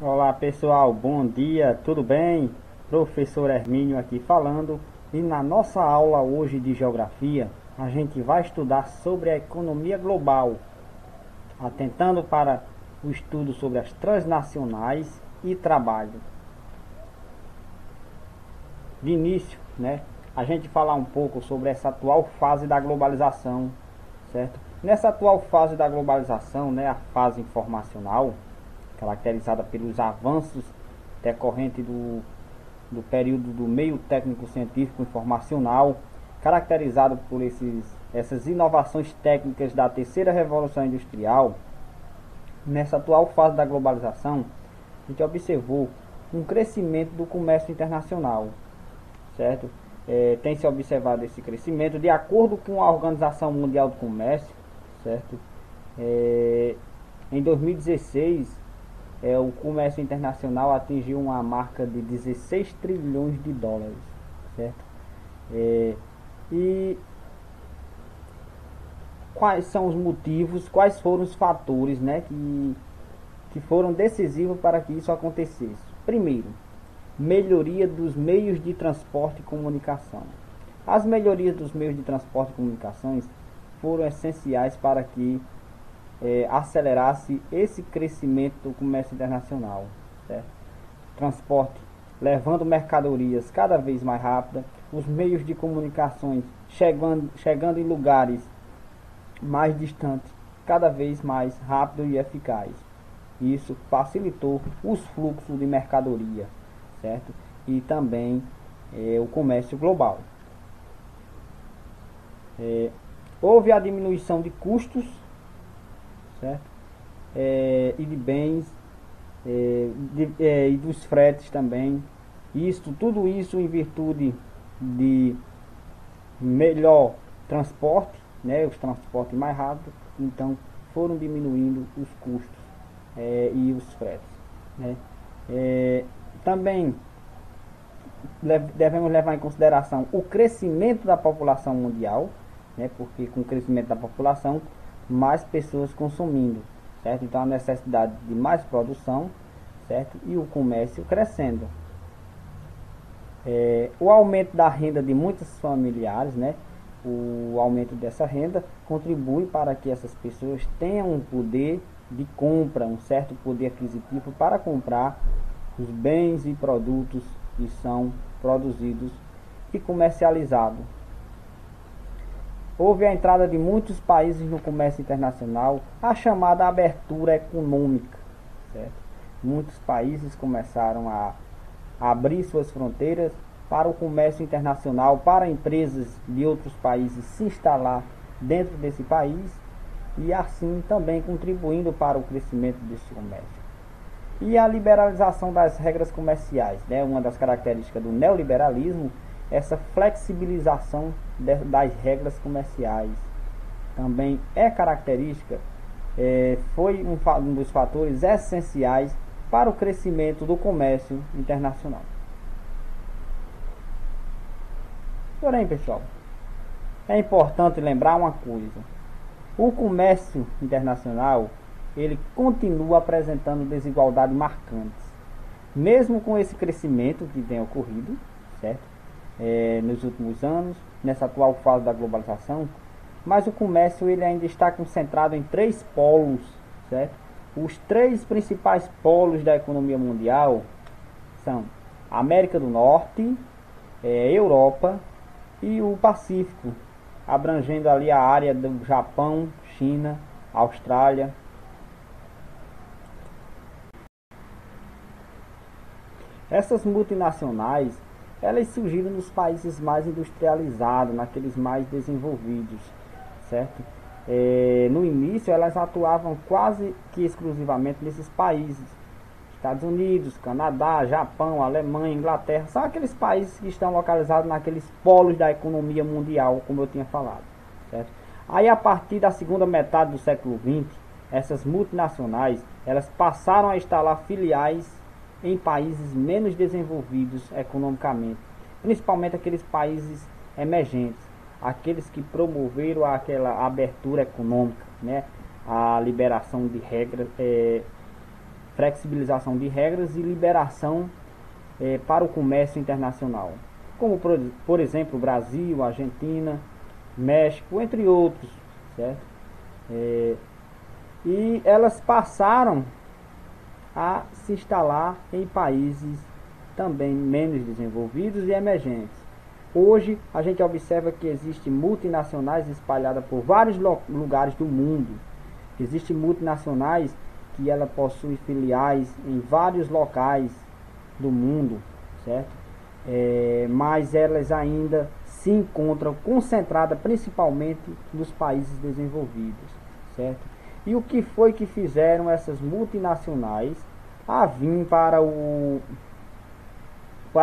Olá pessoal, bom dia, tudo bem? Professor Hermínio aqui falando, e na nossa aula hoje de Geografia a gente vai estudar sobre a economia global, atentando para o estudo sobre as transnacionais e trabalho. De início, a gente falar um pouco sobre essa atual fase da globalização, certo? Nessa atual fase da globalização, a fase informacional, caracterizada pelos avanços decorrentes do período do meio técnico-científico informacional, caracterizado por essas inovações técnicas da terceira revolução industrial. Nessa atual fase da globalização, a gente observou um crescimento do comércio internacional, certo? Tem se observado esse crescimento de acordo com a Organização Mundial do Comércio, certo? Em 2016, o comércio internacional atingiu uma marca de 16 trilhões de dólares, certo? E quais são os motivos, quais foram os fatores, que foram decisivos para que isso acontecesse? Primeiro, melhoria dos meios de transporte e comunicação. As melhorias dos meios de transporte e comunicações foram essenciais para que acelerasse esse crescimento do comércio internacional, certo? Transporte levando mercadorias cada vez mais rápida, os meios de comunicações chegando em lugares mais distantes cada vez mais rápido e eficaz. Isso facilitou os fluxos de mercadoria, certo? E também o comércio global. Houve a diminuição de custos, certo? E de bens e dos fretes também. Tudo isso em virtude de melhor transporte, os transportes mais rápidos, então foram diminuindo os custos e os fretes, também devemos levar em consideração o crescimento da população mundial, porque com o crescimento da população, mais pessoas consumindo, certo? Então a necessidade de mais produção, certo? E o comércio crescendo. O aumento da renda de muitos familiares, o aumento dessa renda contribui para que essas pessoas tenham um poder de compra, um certo poder aquisitivo para comprar os bens e produtos que são produzidos e comercializados. Houve a entrada de muitos países no comércio internacional, a chamada abertura econômica, certo? Muitos países começaram a abrir suas fronteiras para o comércio internacional, para empresas de outros países se instalar dentro desse país e assim também contribuindo para o crescimento desse comércio. E a liberalização das regras comerciais, uma das características do neoliberalismo, essa flexibilização das regras comerciais também é característica, foi um dos fatores essenciais para o crescimento do comércio internacional. Porém, pessoal, é importante lembrar uma coisa: o comércio internacional ele continua apresentando desigualdades marcantes, mesmo com esse crescimento que tem ocorrido, certo? Nos últimos anos, nessa atual fase da globalização, mas o comércio ele ainda está concentrado em 3 polos, certo? Os 3 principais polos da economia mundial são a América do Norte, Europa e o Pacífico, abrangendo ali a área do Japão, China, Austrália. Essas multinacionais, elas surgiram nos países mais industrializados, naqueles mais desenvolvidos, certo? No início elas atuavam quase que exclusivamente nesses países: Estados Unidos, Canadá, Japão, Alemanha, Inglaterra. São aqueles países que estão localizados naqueles polos da economia mundial, como eu tinha falado, certo? Aí a partir da segunda metade do século XX, essas multinacionais elas passaram a instalar filiais em países menos desenvolvidos economicamente, principalmente aqueles países emergentes, aqueles que promoveram aquela abertura econômica, a liberação de regras, flexibilização de regras e liberação para o comércio internacional, como por exemplo Brasil, Argentina, México, entre outros, certo? E elas passaram a se instalar em países também menos desenvolvidos e emergentes. Hoje a gente observa que existem multinacionais espalhadas por vários lugares do mundo. Existem multinacionais que ela possui filiais em vários locais do mundo, certo? Mas elas ainda se encontram concentradas principalmente nos países desenvolvidos, certo? E o que foi que fizeram essas multinacionais a vir para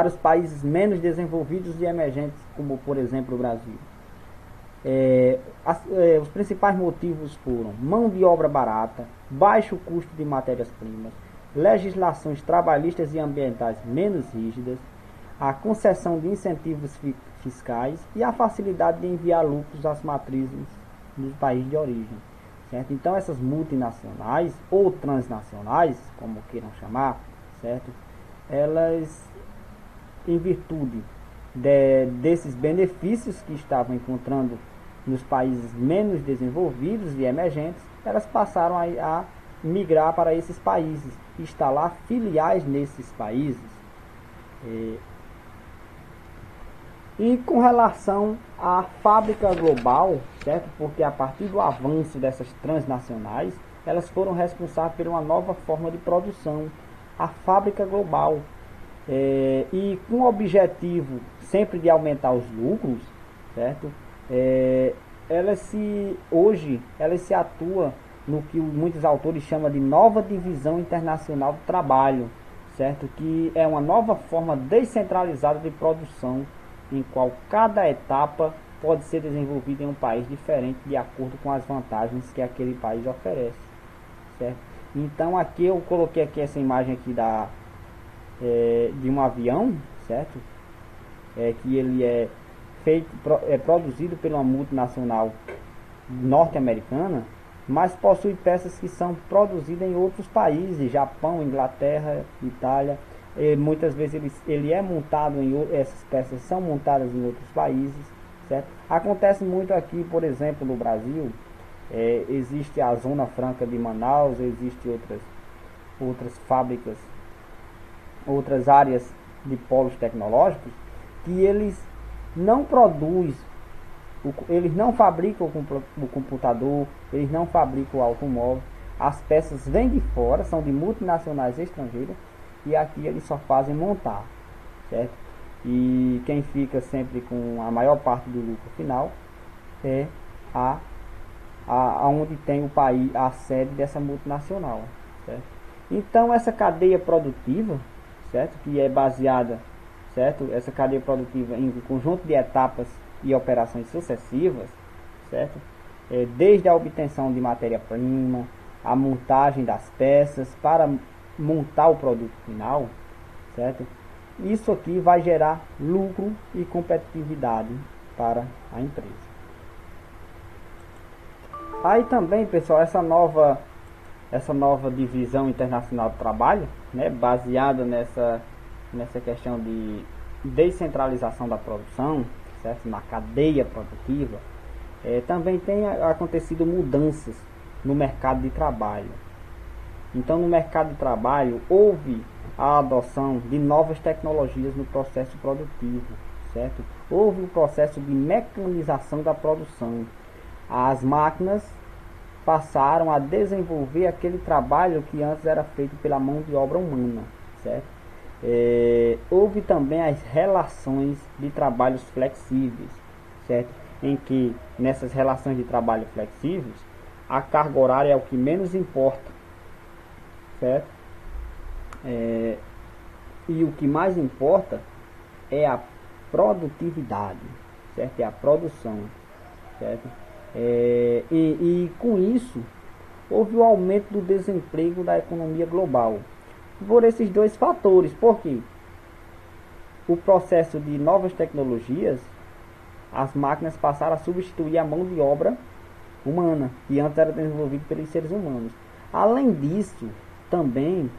os países menos desenvolvidos e emergentes, como por exemplo o Brasil? Os principais motivos foram mão de obra barata, baixo custo de matérias-primas, legislações trabalhistas e ambientais menos rígidas, a concessão de incentivos fiscais e a facilidade de enviar lucros às matrizes dos países de origem, certo? Então essas multinacionais ou transnacionais, como queiram chamar, certo? Elas, em virtude desses benefícios que estavam encontrando nos países menos desenvolvidos e emergentes, elas passaram a migrar para esses países, instalar filiais nesses países. E com relação à fábrica global, certo? Porque a partir do avanço dessas transnacionais, elas foram responsáveis por uma nova forma de produção, a fábrica global. E com o objetivo sempre de aumentar os lucros, certo? Hoje elas se atuam no que muitos autores chamam de nova divisão internacional do trabalho, certo? Que é uma nova forma descentralizada de produção, em qual cada etapa pode ser desenvolvida em um país diferente de acordo com as vantagens que aquele país oferece, certo? Então aqui eu coloquei aqui essa imagem aqui de um avião, certo? Que ele é produzido por uma multinacional norte-americana, mas possui peças que são produzidas em outros países, Japão, Inglaterra, Itália. Muitas vezes ele é montado essas peças são montadas em outros países, certo? Acontece muito aqui, por exemplo, no Brasil. Existe a Zona Franca de Manaus, existem outras fábricas, outras áreas de polos tecnológicos que eles não produzem, eles não fabricam o computador, eles não fabricam o automóvel, as peças vêm de fora, são de multinacionais estrangeiras, e aqui eles só fazem montar, certo? E quem fica sempre com a maior parte do lucro final é onde tem o país, a sede dessa multinacional, certo? Então essa cadeia produtiva, certo? Que é baseada, certo? Essa cadeia produtiva em um conjunto de etapas e operações sucessivas, certo? Desde a obtenção de matéria-prima, a montagem das peças para montar o produto final, certo? Isso aqui vai gerar lucro e competitividade para a empresa. Aí também, pessoal, essa nova divisão internacional do trabalho, né, baseada nessa questão de descentralização da produção, certo? Na cadeia produtiva, também tem acontecido mudanças no mercado de trabalho. Então, no mercado de trabalho, houve a adoção de novas tecnologias no processo produtivo, certo? Houve o processo de mecanização da produção. As máquinas passaram a desenvolver aquele trabalho que antes era feito pela mão de obra humana, certo? Houve também as relações de trabalhos flexíveis, certo? Em que nessas relações de trabalho flexíveis, a carga horária é o que menos importa, certo? E o que mais importa é a produtividade, certo? É a produção, certo? E com isso houve o aumento do desemprego da economia global por esses dois fatores. Porque o processo de novas tecnologias, as máquinas passaram a substituir a mão de obra humana, que antes era desenvolvida pelos seres humanos. Além disso, também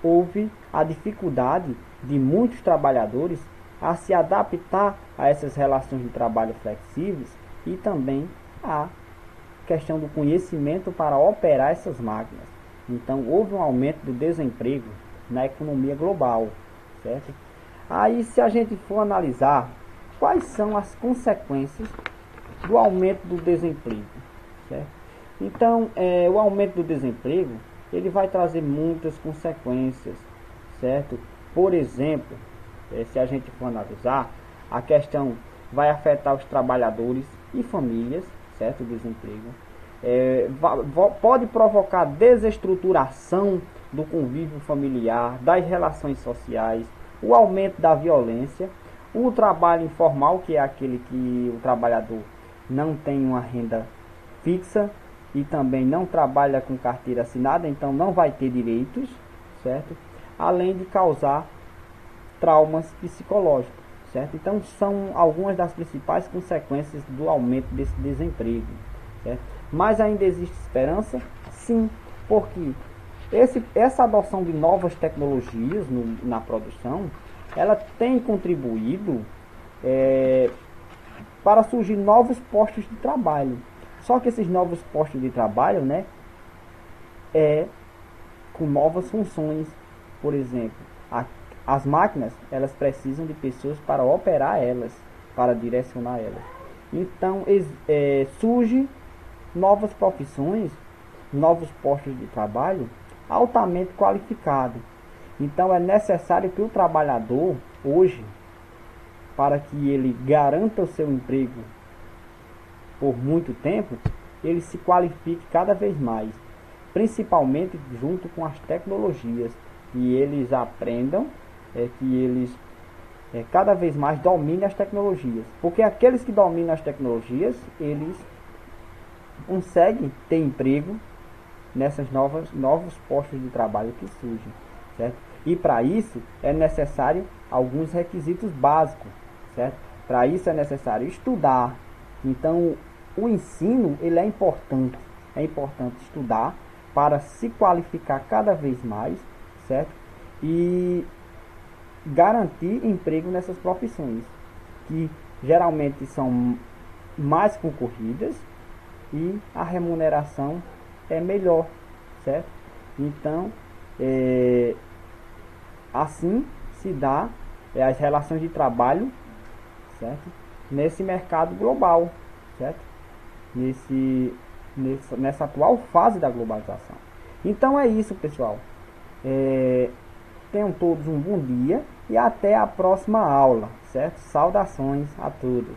houve a dificuldade de muitos trabalhadores a se adaptar a essas relações de trabalho flexíveis e também a questão do conhecimento para operar essas máquinas. Então houve um aumento do desemprego na economia global, certo? Aí, se a gente for analisar quais são as consequências do aumento do desemprego, certo? Então, o aumento do desemprego, ele vai trazer muitas consequências, certo? Por exemplo, se a gente for analisar, a questão vai afetar os trabalhadores e famílias, certo? O desemprego. Pode provocar desestruturação do convívio familiar, das relações sociais, o aumento da violência, o trabalho informal, que é aquele que o trabalhador não tem uma renda fixa e também não trabalha com carteira assinada, então não vai ter direitos, certo? Além de causar traumas psicológicos, certo? Então são algumas das principais consequências do aumento desse desemprego, certo? Mas ainda existe esperança? Sim, porque essa adoção de novas tecnologias na produção, ela tem contribuído para surgir novos postos de trabalho. Só que esses novos postos de trabalho, né, com novas funções. Por exemplo, as máquinas, elas precisam de pessoas para operar elas, para direcionar elas. Então surge novas profissões, novos postos de trabalho altamente qualificados. Então é necessário que o trabalhador hoje, para que ele garanta o seu emprego por muito tempo, ele se qualifique cada vez mais, principalmente junto com as tecnologias, que eles aprendam, que eles cada vez mais dominem as tecnologias, porque aqueles que dominam as tecnologias, eles conseguem ter emprego nessas novos postos de trabalho que surgem, certo? E para isso é necessário alguns requisitos básicos, certo? Para isso é necessário estudar. Então o ensino, ele é importante estudar para se qualificar cada vez mais, certo? E garantir emprego nessas profissões, que geralmente são mais concorridas e a remuneração é melhor, certo? Então, assim se dá as relações de trabalho, certo? Nesse mercado global, certo? Nessa atual fase da globalização. Então é isso, pessoal. Tenham todos um bom dia e até a próxima aula, certo? Saudações a todos.